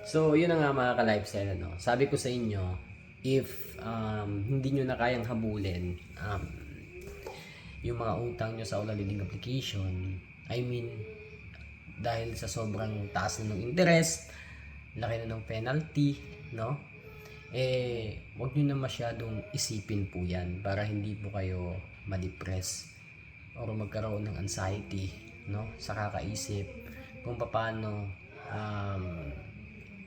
So, yun na nga mga ka-lifestyle, ano. Sabi ko sa inyo, if hindi nyo na kayang habulin yung mga utang nyo sa online lending application, I mean, dahil sa sobrang taas na ng interest, laki na ng penalty, no? Wag nyo na masyadong isipin po yan para hindi po kayo ma-depress or magkaroon ng anxiety, no? Sa kakaisip kung paano um,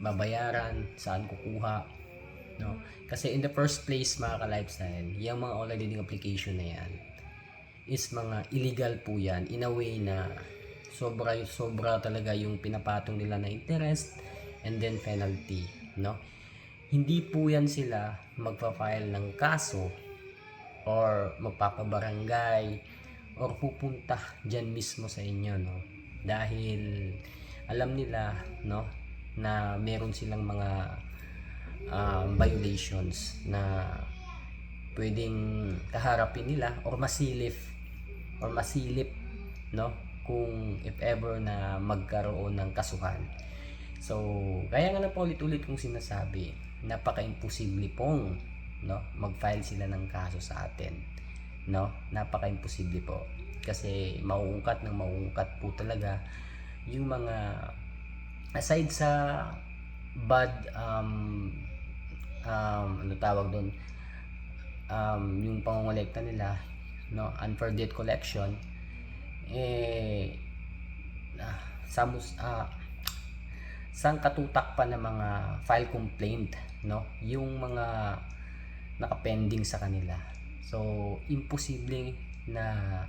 babayaran, saan kukuha, no? Kasi in the first place mga ka-lifestyle, yung mga online lending application na yan is mga illegal po yan in a way na sobra talaga yung pinapatong nila na interest and then penalty, no? Hindi po yan sila magpa-file ng kaso or magpapabarangay or pupunta dyan mismo sa inyo, no? Dahil alam nila, no, na meron silang mga violations na pwedeng kaharapin nila or masilip, no, kung if ever na magkaroon ng kasuhan. So, kaya nga na po ulit-ulit kong sinasabi, napaka-imposible pong, no, mag-file sila ng kaso sa atin, no? Napaka-imposible po. Kasi mauungkat po talaga yung mga aside sa bad ano tawag doon, yung pangongolekta nila, no, unfair debt collection, eh sangkatutak pa ng mga file complaint, no, yung mga nakapending sa kanila. So imposible na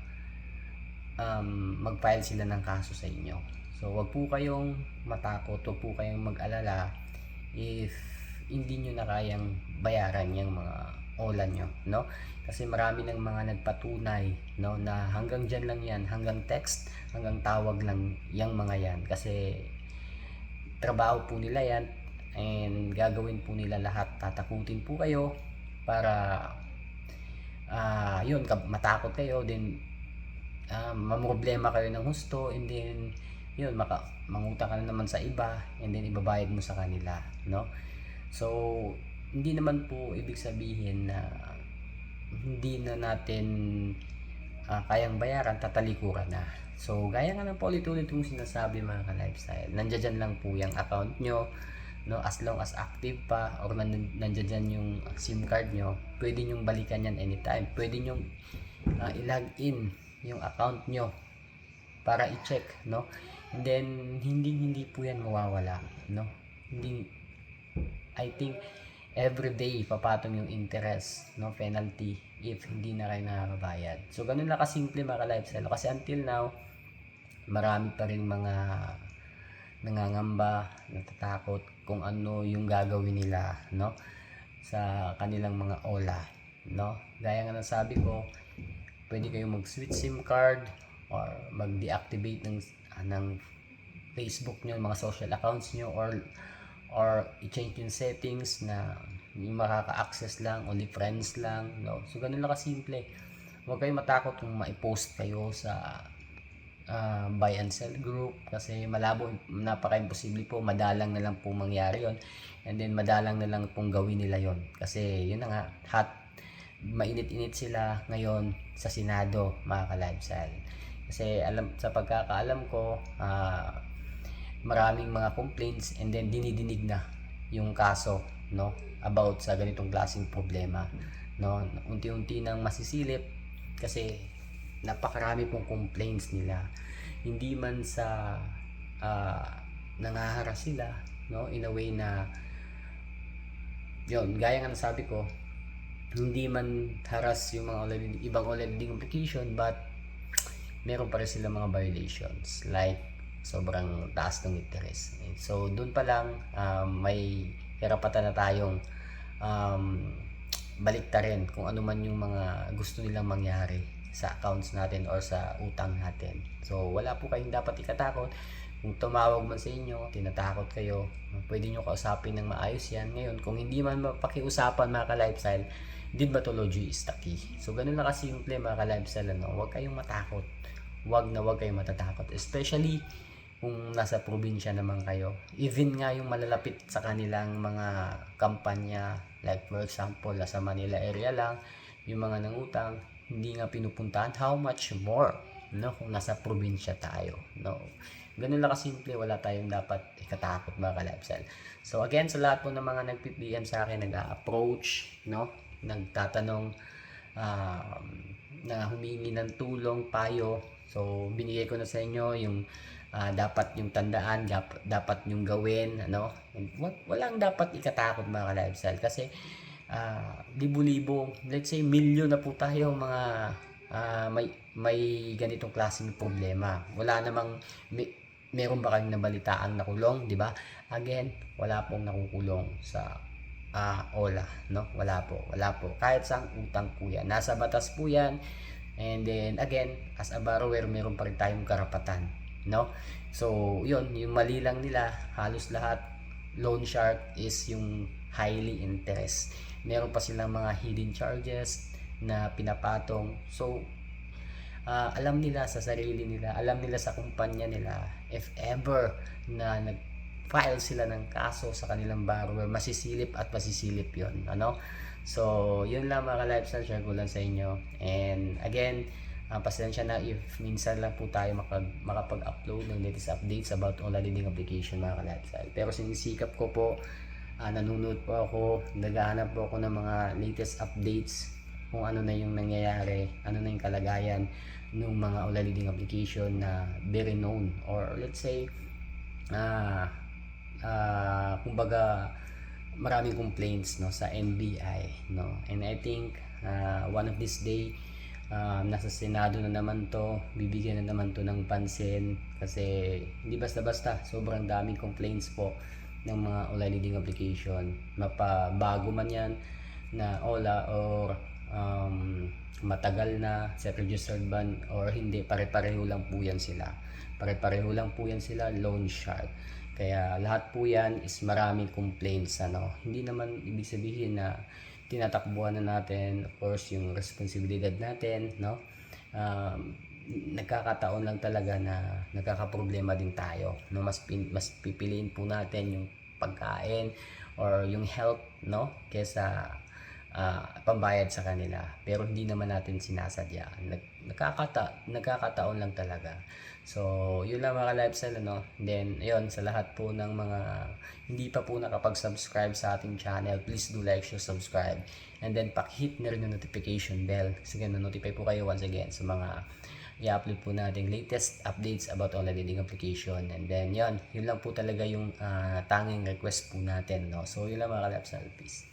mag-file sila ng kaso sa inyo. So wag po kayong matakot, wag po kayong mag-alala if hindi nyo na kayang bayaran yung mga ola nyo, no? Kasi marami ng mga nagpatunay, no, na hanggang dyan lang yan, hanggang text, hanggang tawag lang yung mga yan. Kasi trabaho po nila yan and gagawin po nila lahat, tatakutin po kayo para yun, matakot kayo, then mamroblema kayo ng husto, and then yun, mangutang ka na naman sa iba, and then ibabayad mo sa kanila, no? So hindi naman po ibig sabihin na hindi na natin kayang bayaran, tatalikuran na. So gaya nga lang po ulit-ulit yung sinasabi mga ka-lifestyle, nandiyan lang po yung account nyo, no, as long as active pa or nandiyan yung SIM card nyo, pwede nyong balikan yan anytime. Pwede nyong i-log in yung account nyo para i-check, no? And then hindi po yan mawawala, no? Hindi, I think every day papatong yung interest, no, penalty if hindi na kayo nakakabayad. So ganun lang kasimple mga ka-lifestyle. Kasi until now, marami pa rin mga nangangamba, natatakot kung ano yung gagawin nila, no, sa kanilang mga ola, no? Gaya nga ng sabi ko, pwede kayong mag-switch SIM card or mag-deactivate ng Facebook nyo, mga social accounts nyo, or i-change yung settings na yung makaka-access lang, only friends lang, no? So ganun lang kasimple. Huwag kayong matakot kung ma-post kayo sa buy and sell group, kasi malabo, napaka-imposible po, madalang na lang po mangyari yon, and then madalang na lang pong gawin nila yon. Kasi yun na nga, mainit-init sila ngayon sa Senado mga ka-lifestyle. Kasi sa pagkakaalam ko, maraming mga complaints and then dinidinig na yung kaso, no, about sa ganitong klaseng problema, no. Unti-unti nang masisilip kasi napakarami pong complaints nila, hindi man sa nangaharas sila, no, in a way na yun, gaya nga sabi ko, hindi man haras yung mga ibang online lending application, but meron pa rin sila mga violations like sobrang taas ng interest. So doon pa lang may karapatan na tayong baliktarin kung ano man yung mga gusto nilang mangyari sa accounts natin or sa utang natin. So wala po kayong dapat ikatakot. Kung tumawag man sa inyo, tinatakot kayo, pwede nyo kausapin ng maayos yan. Ngayon, kung hindi man mapakiusapan mga ka-lifestyle, debatology is the key. So ganun lang kasimple mga ka-lifestyle, ano? Huwag kayong matakot. Huwag kayong matatakot. Especially kung nasa probinsya naman kayo. Even nga yung malalapit sa kanilang mga kampanya, like for example, nasa Manila area lang, yung mga nangutang, hindi nga pinupuntahan, how much more, no, kung nasa probinsya tayo, no. Ganun lang kasimple, wala tayong dapat ikatakot mga ka-lifestyle. So again, sa lahat po ng mga nag-PM sa akin, nag-approach, no, nagtatanong, um, na humingi ng tulong, payo. So binigay ko na sa inyo yung dapat yung tandaan, dapat yung gawin, ano. Walang dapat ikatakot mga ka-lifestyle kasi libo-libo, let's say milyon na po tayo mga may ganitong klaseng problema. Wala namang meron ba kayong nabalitaan na kulong, di ba? Again, wala pong nakukulong sa OLA, no? Wala po. Kahit sa utang po yan. Nasa batas po yan. And then, again, as a borrower, meron pa rin tayong karapatan, no? So, yun, yung mali lang nila, halos lahat, loan shark is yung highly interest. Meron pa silang mga hidden charges na pinapatong. So, alam nila sa sarili nila, alam nila sa kumpanya nila, if ever na nag-file sila ng kaso sa kanilang borrower, masisilip at masisilip yon, ano. So yun lang mga ka-lifestyle, share ko lang sa inyo. And again, pasensya na if minsan lang po tayo makapag-upload ng latest updates about online lending application mga ka-lifestyle, pero sinisikap ko po, nanonood po ako, naghahanap po ako ng mga latest updates kung ano na yung nangyayari, ano na yung kalagayan ng mga online lending application na very known, or let's say kumbaga maraming complaints, no, sa NBI, no. And I think one of this day, nasa Senado na naman to, bibigyan na naman to ng pansin kasi hindi basta-basta, sobrang daming complaints po ng mga online lending application, mapabago man yan na OLA or matagal na self-registered ban or hindi, pare-pareho lang po yan sila, loan shark. Kaya lahat po yan is maraming complaints, ano. Hindi naman ibig sabihin na tinatakbuhan na natin, of course, yung responsibilidad natin, no. Nagkakataon lang talaga na nagkakaproblema din tayo, no. Mas pipiliin po natin yung pagkain or yung health, no, kesa pambayad sa kanila, pero hindi naman natin sinasadya. Nagkakataon lang talaga. So yun lang mga lifestyle, ano. Then ayun, sa lahat po ng mga hindi pa po nakapag-subscribe sa ating channel, please do like, share, subscribe, and then pakihit na rin yung notification bell kasi na-notify po kayo once again sa mga i-upload po nating latest updates about online lending application. And then yun lang po talaga yung tanging request po natin, no. So yun lang mga lifestyle, peace.